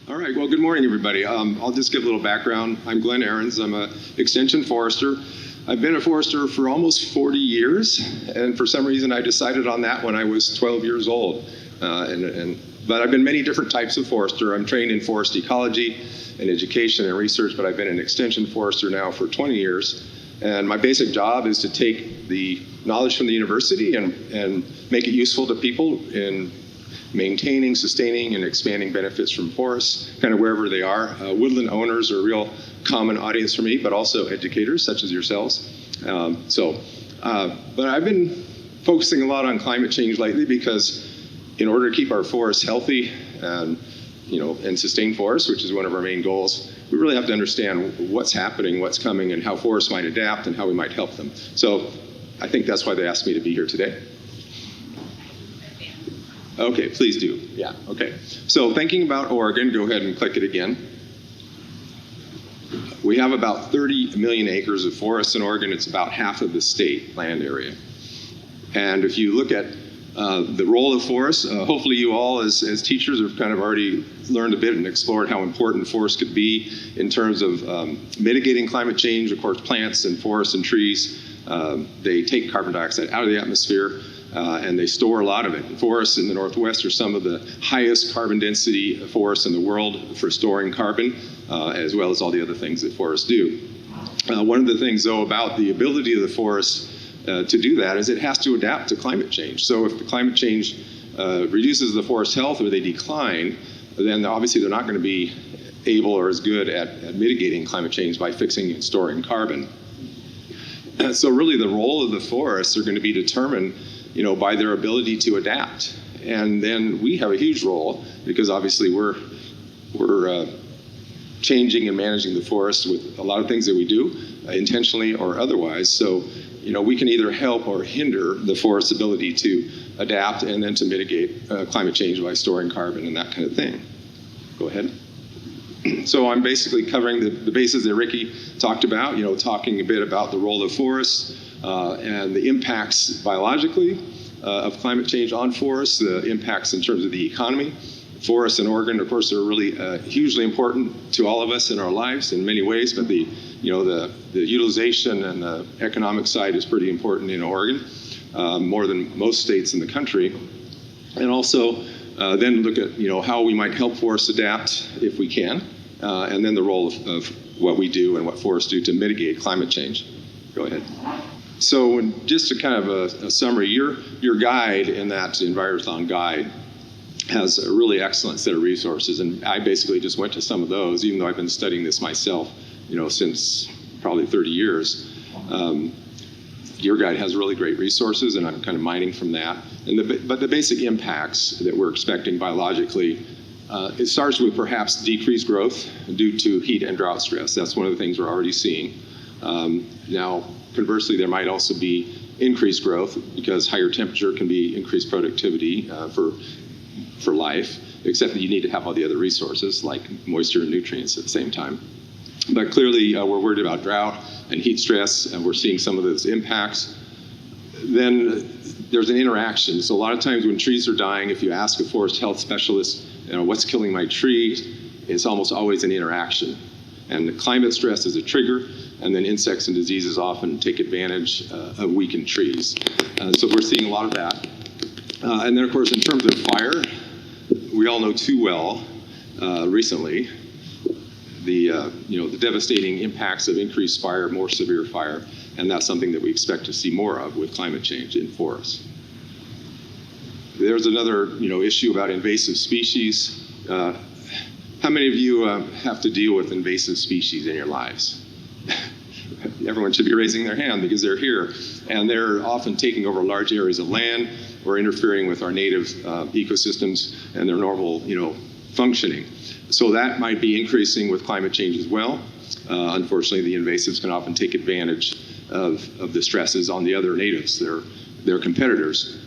All right, well, good morning, everybody. I'll just give a little background. I'm Glenn Ahrens. I'm an extension forester. I've been a forester for almost 40 years, and for some reason I decided on that when I was 12 years old. But I've been many different types of forester. I'm trained in forest ecology and education and research, but I've been an extension forester now for 20 years. And my basic job is to take the knowledge from the university and make it useful to people in maintaining, sustaining, and expanding benefits from forests, kind of wherever they are. Woodland owners are a real common audience for me, but also educators such as yourselves. But I've been focusing a lot on climate change lately because in order to keep our forests healthy and sustain forests, which is one of our main goals, we really have to understand what's happening, what's coming, and how forests might adapt and how we might help them. So I think that's why they asked me to be here today. Okay, please do. Yeah, okay. So thinking about Oregon, go ahead and click it again. We have about 30 million acres of forests in Oregon. It's about half of the state land area. And if you look at the role of forests, hopefully you all as teachers have kind of already learned a bit and explored how important forests could be in terms of mitigating climate change. Of course, plants and forests and trees, they take carbon dioxide out of the atmosphere. And they store a lot of it. Forests in the Northwest are some of the highest carbon density forests in the world for storing carbon, as well as all the other things that forests do. One of the things, though, about the ability of the forest to do that is it has to adapt to climate change. So if the climate change reduces the forest health or they decline, then obviously they're not going to be able or as good at mitigating climate change by fixing and storing carbon. And so really the role of the forests are going to be determined by their ability to adapt. And then we have a huge role because obviously we're changing and managing the forest with a lot of things that we do, intentionally or otherwise. So, we can either help or hinder the forest's ability to adapt and then to mitigate climate change by storing carbon and that kind of thing. Go ahead. So I'm basically covering the bases that Ricky talked about, talking a bit about the role of forests and the impacts biologically of climate change on forests, the impacts in terms of the economy. Forests in Oregon, of course, are really hugely important to all of us in our lives in many ways, but the utilization and the economic side is pretty important in Oregon, more than most states in the country. And also then look at how we might help forests adapt if we can, and then the role of what we do and what forests do to mitigate climate change. Go ahead. So just a kind of a summary, your guide in that Envirothon guide has a really excellent set of resources, and I basically just went to some of those, even though I've been studying this myself, since probably 30 years. Your guide has really great resources, and I'm kind of mining from that. But the basic impacts that we're expecting biologically, it starts with perhaps decreased growth due to heat and drought stress. That's one of the things we're already seeing. Now, conversely, there might also be increased growth because higher temperature can be increased productivity for life, except that you need to have all the other resources like moisture and nutrients at the same time. But clearly, we're worried about drought and heat stress, and we're seeing some of those impacts. Then there's an interaction. So a lot of times when trees are dying, if you ask a forest health specialist, what's killing my tree, it's almost always an interaction. And the climate stress is a trigger, and then insects and diseases often take advantage of weakened trees. So we're seeing a lot of that. And then, of course, in terms of fire, we all know too well recently the devastating impacts of increased fire, more severe fire, and that's something that we expect to see more of with climate change in forests. There's another issue about invasive species. How many of you have to deal with invasive species in your lives? Everyone should be raising their hand because they're here, and they're often taking over large areas of land or interfering with our native ecosystems and their normal, functioning. So that might be increasing with climate change as well. Unfortunately, the invasives can often take advantage of the stresses on the other natives, their competitors.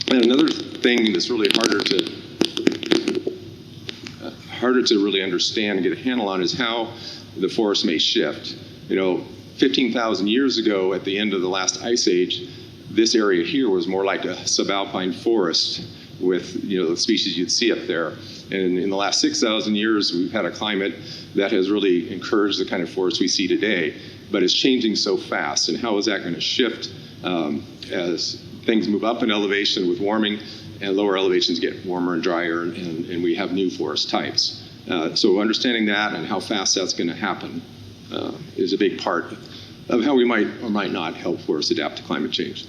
And another thing that's really harder to really understand and get a handle on is how the forest may shift. 15,000 years ago, at the end of the last ice age, this area here was more like a subalpine forest with the species you'd see up there. And in the last 6,000 years, we've had a climate that has really encouraged the kind of forest we see today, but it's changing so fast. And how is that going to shift as things move up in elevation with warming and lower elevations get warmer and drier, and we have new forest types. So understanding that and how fast that's going to happen is a big part of how we might or might not help forests adapt to climate change.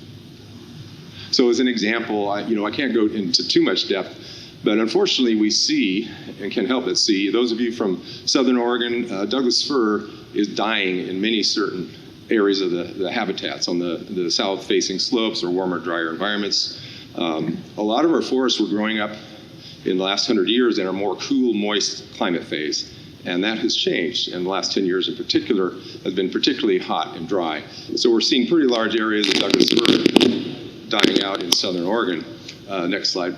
So as an example, I can't go into too much depth, but unfortunately we see, and can help but see, those of you from Southern Oregon, Douglas fir is dying in many certain areas of the habitats on the south-facing slopes or warmer, drier environments. A lot of our forests were growing up in the last 100 years in a more cool, moist climate phase. And that has changed, and the last 10 years in particular has been particularly hot and dry. So we're seeing pretty large areas of Douglas fir dying out in Southern Oregon. Next slide.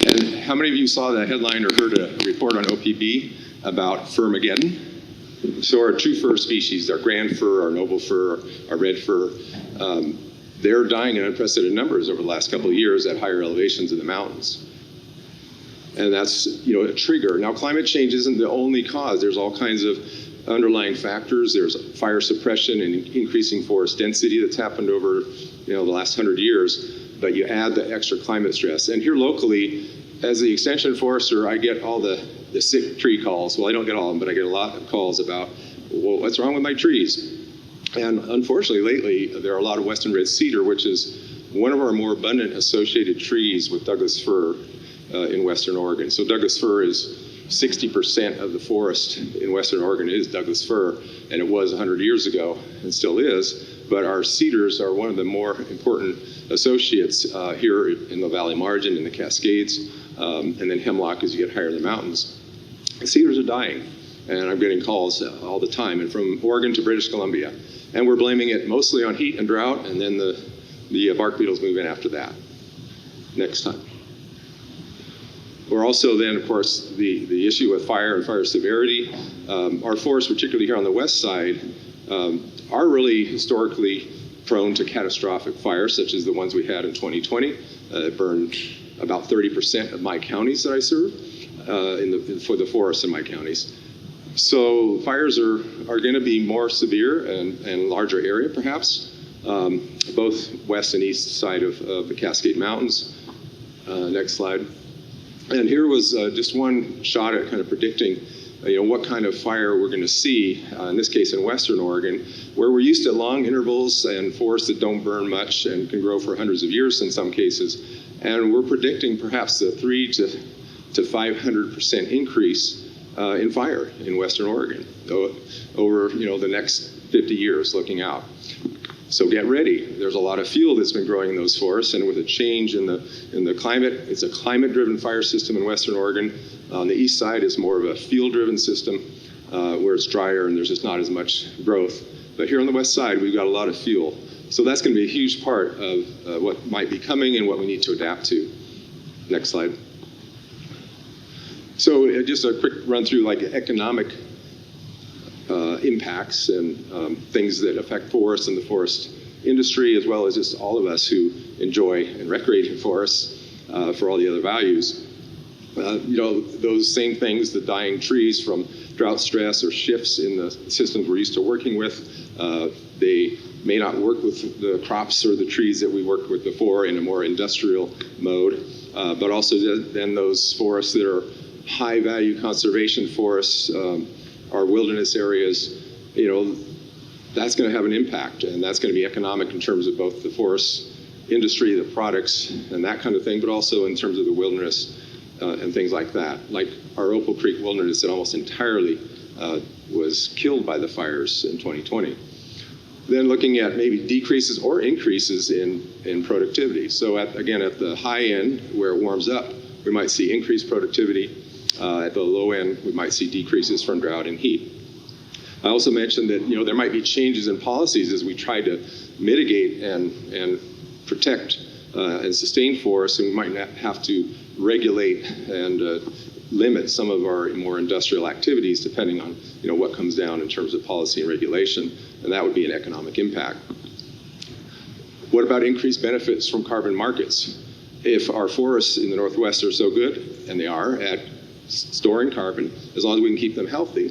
And how many of you saw the headline or heard a report on OPB about Firmageddon? So our true fir species, our grand fir, our noble fir, our red fir, they're dying in unprecedented numbers over the last couple of years at higher elevations in the mountains. And that's a trigger. Now, climate change isn't the only cause. There's all kinds of underlying factors. There's fire suppression and increasing forest density that's happened over the last 100 years. But you add the extra climate stress. And here locally, as the extension forester, I get all the sick tree calls. Well, I don't get all of them, but I get a lot of calls about, well, what's wrong with my trees? And unfortunately, lately, there are a lot of western red cedar, which is one of our more abundant associated trees with Douglas fir in Western Oregon. So Douglas fir is 60% of the forest in Western Oregon is Douglas fir, and it was 100 years ago and still is. But our cedars are one of the more important associates here in the valley margin, in the Cascades, and then hemlock as you get higher in the mountains. The cedars are dying, and I'm getting calls all the time, and from Oregon to British Columbia. And we're blaming it mostly on heat and drought, and then the bark beetles move in after that. Next time. We're also then, of course, the issue with fire and fire severity. Our forests, particularly here on the west side, are really historically prone to catastrophic fires, such as the ones we had in 2020. It burned about 30% of my counties that I serve for the forests in my counties. So fires are going to be more severe and larger area, perhaps, both west and east side of the Cascade Mountains. Next slide. And here was just one shot at kind of predicting what kind of fire we're going to see, in this case in Western Oregon, where we're used to long intervals and forests that don't burn much and can grow for hundreds of years in some cases. And we're predicting perhaps a 300 to 500% increase in fire in Western Oregon over the next 50 years looking out. So get ready. There's a lot of fuel that's been growing in those forests, and with a change in the climate, it's a climate-driven fire system in Western Oregon. On the east side, it's more of a field-driven system where it's drier and there's just not as much growth. But here on the west side, we've got a lot of fuel. So that's going to be a huge part of what might be coming and what we need to adapt to. Next slide. So just a quick run through like economic impacts and things that affect forests and the forest industry, as well as just all of us who enjoy and recreate in forests for all the other values. Those same things, the dying trees from drought stress or shifts in the systems we're used to working with, they may not work with the crops or the trees that we worked with before in a more industrial mode, but also then those forests that are high value conservation forests, our wilderness areas, that's going to have an impact, and that's going to be economic in terms of both the forest industry, the products, and that kind of thing, but also in terms of the wilderness and things like that. Like our Opal Creek wilderness that almost entirely was killed by the fires in 2020. Then looking at maybe decreases or increases in productivity. So again, at the high end where it warms up, we might see increased productivity. At the low end, we might see decreases from drought and heat. I also mentioned that there might be changes in policies as we try to mitigate and protect and sustain forests, and we might have to regulate and limit some of our more industrial activities depending on what comes down in terms of policy and regulation, and that would be an economic impact. What about increased benefits from carbon markets? if our forests in the Northwest are so good, and they are, at storing carbon, as long as we can keep them healthy,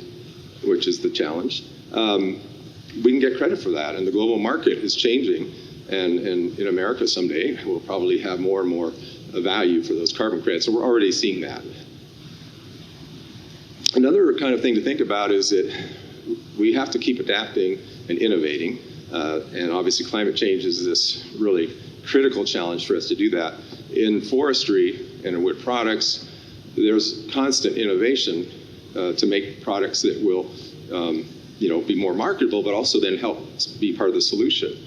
which is the challenge, we can get credit for that. And the global market is changing. And in America someday, we'll probably have more and more value for those carbon credits. So we're already seeing that. Another kind of thing to think about is that we have to keep adapting and innovating. And obviously climate change is this really critical challenge for us to do that. In forestry and in wood products, there's constant innovation to make products that will be more marketable, but also then help be part of the solution.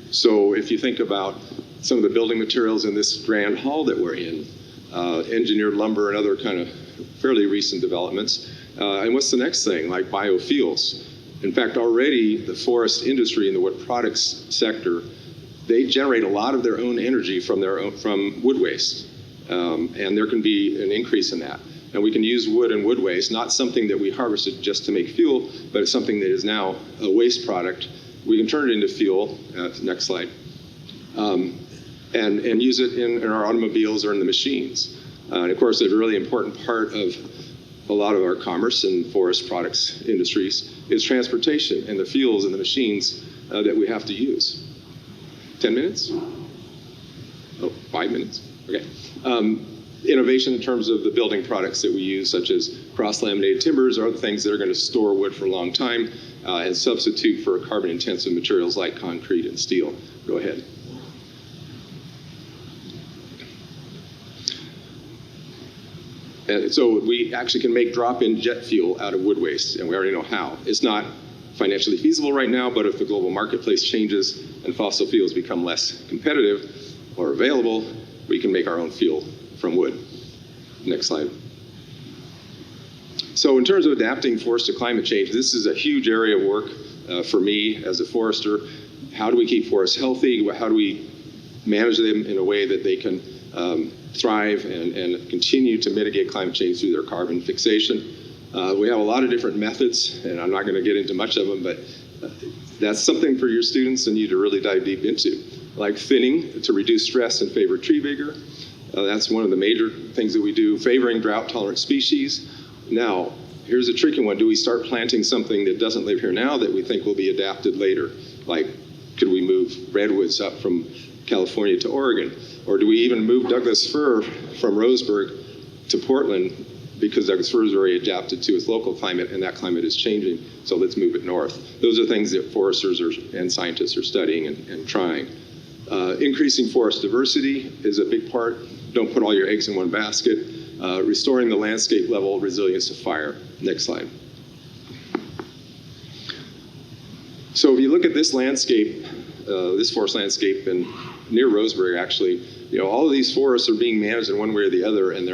So if you think about some of the building materials in this grand hall that we're in, engineered lumber and other kind of fairly recent developments. And what's the next thing? Like biofuels. In fact, already the forest industry and the wood products sector, they generate a lot of their own energy from wood waste. And there can be an increase in that. And we can use wood and wood waste, not something that we harvested just to make fuel, but it's something that is now a waste product. We can turn it into fuel, next slide, and use it in our automobiles or in the machines. And of course, a really important part of a lot of our commerce and forest products industries is transportation and the fuels and the machines that we have to use. 10 minutes? Oh, 5 minutes? Okay. Innovation in terms of the building products that we use, such as cross-laminated timbers, are the things that are going to store wood for a long time and substitute for carbon-intensive materials like concrete and steel. Go ahead. And so we actually can make drop-in jet fuel out of wood waste, and we already know how. It's not financially feasible right now, but if the global marketplace changes and fossil fuels become less competitive or available, we can make our own fuel from wood. Next slide. So in terms of adapting forests to climate change, this is a huge area of work for me as a forester. How do we keep forests healthy? How do we manage them in a way that they can thrive and continue to mitigate climate change through their carbon fixation? We have a lot of different methods, and I'm not going to get into much of them, but that's something for your students and you to really dive deep into. Like thinning to reduce stress and favor tree vigor. That's one of the major things that we do. Favoring drought-tolerant species. Now, here's a tricky one. Do we start planting something that doesn't live here now that we think will be adapted later? Like, could we move redwoods up from California to Oregon? Or do we even move Douglas fir from Roseburg to Portland because Douglas fir is very adapted to its local climate and that climate is changing, so let's move it north. Those are things that foresters and scientists are studying and trying. Increasing forest diversity is a big part. Don't put all your eggs in one basket. Restoring the landscape level resilience to fire. Next slide. So if you look at this landscape, this forest landscape near Roseburg, actually, all of these forests are being managed in one way or the other, and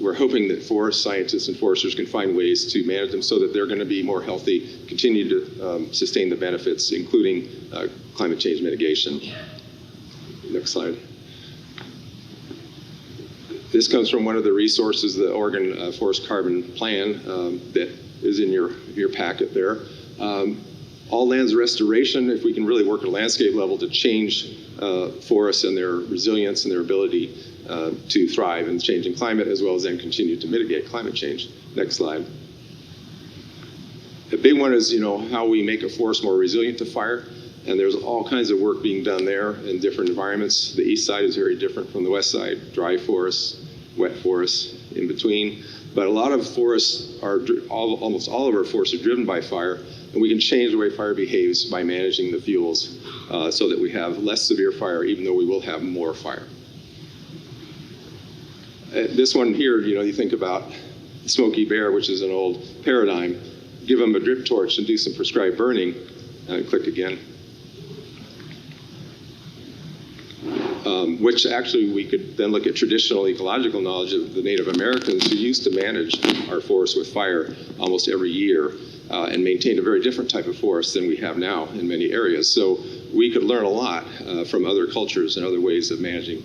we're hoping that forest scientists and foresters can find ways to manage them so that they're going to be more healthy, continue to sustain the benefits, including climate change mitigation. Next slide. This comes from one of the resources, the Oregon Forest Carbon Plan that is in your packet there. All lands restoration, if we can really work at a landscape level to change forests and their resilience and their ability to thrive in changing climate, as well as then continue to mitigate climate change. Next slide. The big one is, how we make a forest more resilient to fire. And there's all kinds of work being done there in different environments. The east side is very different from the west side. Dry forests, wet forests, in between. But a lot of forests almost all of our forests are driven by fire. And we can change the way fire behaves by managing the fuels so that we have less severe fire, even though we will have more fire. This one here, you think about Smokey Bear, which is an old paradigm. Give them a drip torch and do some prescribed burning. Click again. Which actually we could then look at traditional ecological knowledge of the Native Americans who used to manage our forests with fire almost every year and maintained a very different type of forest than we have now in many areas. So we could learn a lot from other cultures and other ways of managing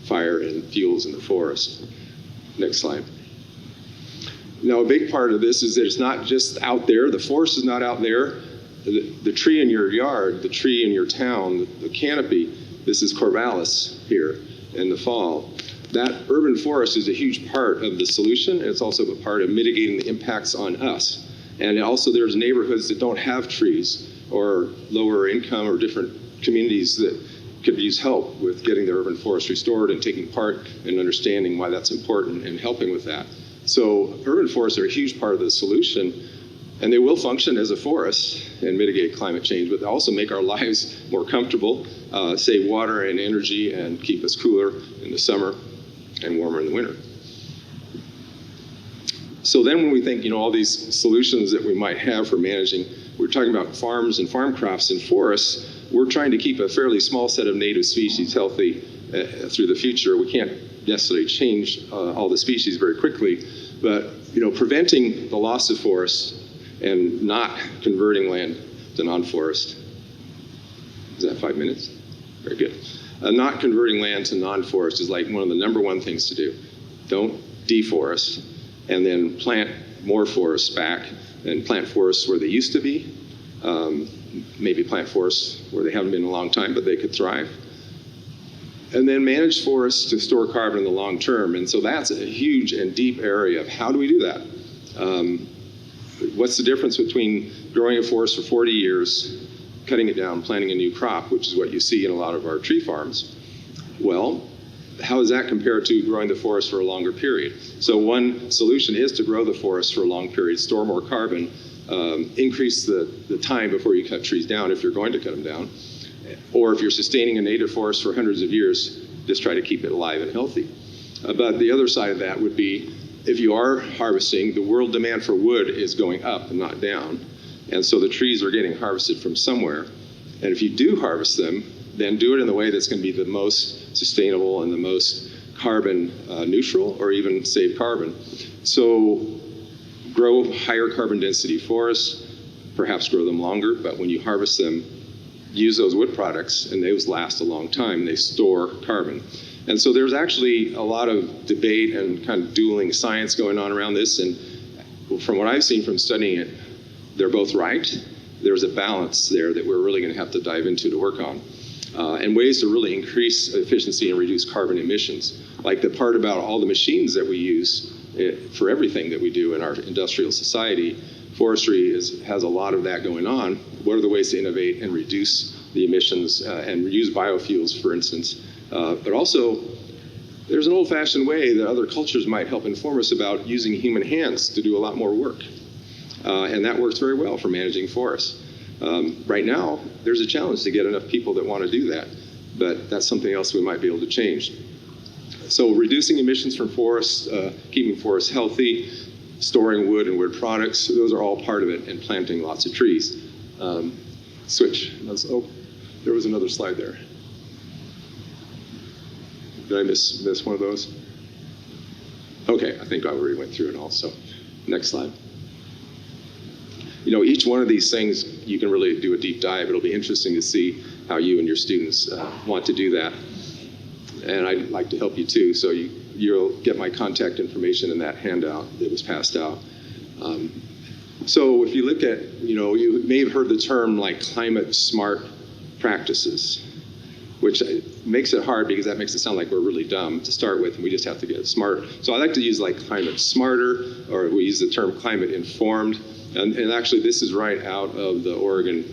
fire and fuels in the forest. Next slide. Now, a big part of this is that it's not just out there. The forest is not out there. The tree in your yard, the tree in your town, the canopy, this is Corvallis here. in the fall. That urban forest is a huge part of the solution, and it's also a part of mitigating the impacts on us. And also there's neighborhoods that don't have trees, or lower income or different communities that could use help with getting the urban forest restored and taking part in understanding why that's important and helping with that. So urban forests are a huge part of the solution, and they will function as a forest and mitigate climate change, but they also make our lives more comfortable, save water and energy, and keep us cooler in the summer and warmer in the winter. So then when we think, all these solutions that we might have for managing, we're talking about farms and farm crops and forests. We're trying to keep a fairly small set of native species healthy through the future. We can't necessarily change all the species very quickly, but preventing the loss of forests and not converting land to non-forest. Is that 5 minutes? Very good. Not converting land to non-forest is like one of the #1 things to do. Don't deforest, and then plant more forests back, and plant forests where they used to be. Maybe plant forests where they haven't been in a long time, but they could thrive. And then manage forests to store carbon in the long term. And so that's a huge and deep area of how do we do that? What's the difference between growing a forest for 40 years, cutting it down, planting a new crop, which is what you see in a lot of our tree farms? Well, how does that compare to growing the forest for a longer period? So one solution is to grow the forest for a long period, store more carbon, increase the time before you cut trees down if you're going to cut them down. Or if you're sustaining a native forest for hundreds of years, just try to keep it alive and healthy. But the other side of that would be, if you are harvesting, the world demand for wood is going up and not down. And so the trees are getting harvested from somewhere. And if you do harvest them, then do it in the way that's going to be the most sustainable and the most carbon neutral, or even save carbon. So grow higher carbon density forests, perhaps grow them longer, but when you harvest them, use those wood products, and those last a long time. They store carbon. And so there's actually a lot of debate and kind of dueling science going on around this. And from what I've seen from studying it, they're both right. There's a balance there that we're really going to have to dive into to work on. And ways to really increase efficiency and reduce carbon emissions. Like the part about all the machines that we use for everything that we do in our industrial society. Forestry has a lot of that going on. What are the ways to innovate and reduce the emissions and use biofuels, for instance? But also, there's an old-fashioned way that other cultures might help inform us about using human hands to do a lot more work. And that works very well for managing forests. Right now, there's a challenge to get enough people that want to do that, but that's something else we might be able to change. So reducing emissions from forests, keeping forests healthy, storing wood and wood products, those are all part of it, and planting lots of trees. Switch. Oh, there was another slide there. Did I miss one of those? Okay, I think I already went through it all, so next slide. Each one of these things, you can really do a deep dive. It'll be interesting to see how you and your students want to do that. And I'd like to help you too, so you'll get my contact information in that handout that was passed out. So if you look at, you may have heard the term like climate smart practices, which makes it hard because that makes it sound like we're really dumb to start with, and we just have to get smart. So I like to use like climate smarter, or we use the term climate informed. And actually, this is right out of the Oregon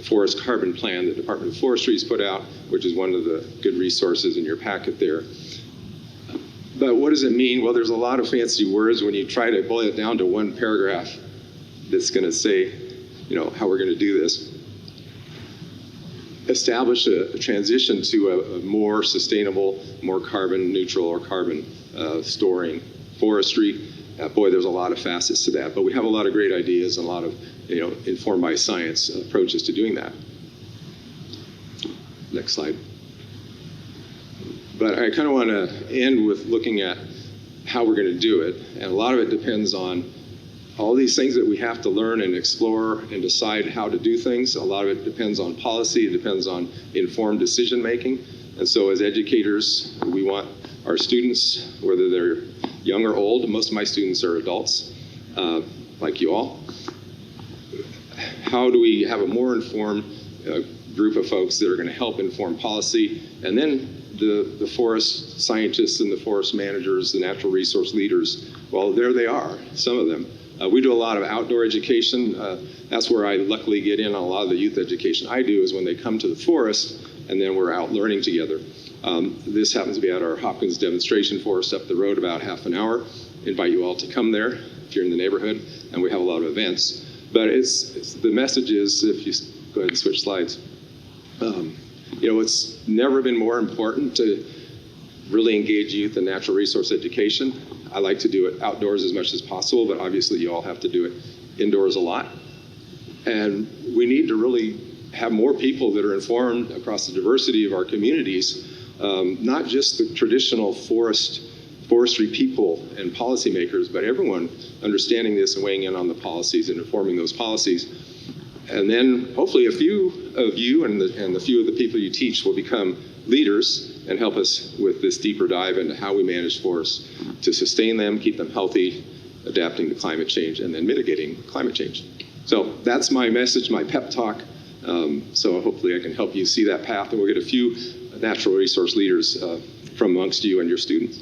Forest Carbon Plan the Department of Forestry has put out, which is one of the good resources in your packet there. But what does it mean? Well, there's a lot of fancy words when you try to boil it down to one paragraph that's going to say, how we're going to do this. Establish a transition to a more sustainable, more carbon neutral or carbon storing forestry. Boy, there's a lot of facets to that, but we have a lot of great ideas and a lot of, informed by science approaches to doing that. Next slide. But I kind of want to end with looking at how we're going to do it, and a lot of it depends on all these things that we have to learn and explore and decide how to do things. A lot of it depends on policy, it depends on informed decision making, and so as educators, we want our students, whether they're young or old, most of my students are adults, like you all. How do we have a more informed group of folks that are going to help inform policy, and then the forest scientists and the forest managers, the natural resource leaders, well, there they are, some of them. We do a lot of outdoor education. That's where I luckily get in on a lot of the youth education I do, is when they come to the forest and then we're out learning together. This happens to be at our Hopkins demonstration forest up the road about half an hour. Invite you all to come there if you're in the neighborhood, and we have a lot of events. But the message is, if you go ahead and switch slides, you know, it's never been more important to really engage youth in natural resource education. I like to do it outdoors as much as possible, but obviously you all have to do it indoors a lot. And we need to really have more people that are informed across the diversity of our communities, not just the traditional forestry people and policymakers, but everyone understanding this and weighing in on the policies and informing those policies. And then hopefully a few of you and the few of the people you teach will become leaders and help us with this deeper dive into how we manage forests to sustain them, keep them healthy, adapting to climate change, and then mitigating climate change. So that's my message, my pep talk. So hopefully I can help you see that path, and we'll get a few natural resource leaders from amongst you and your students.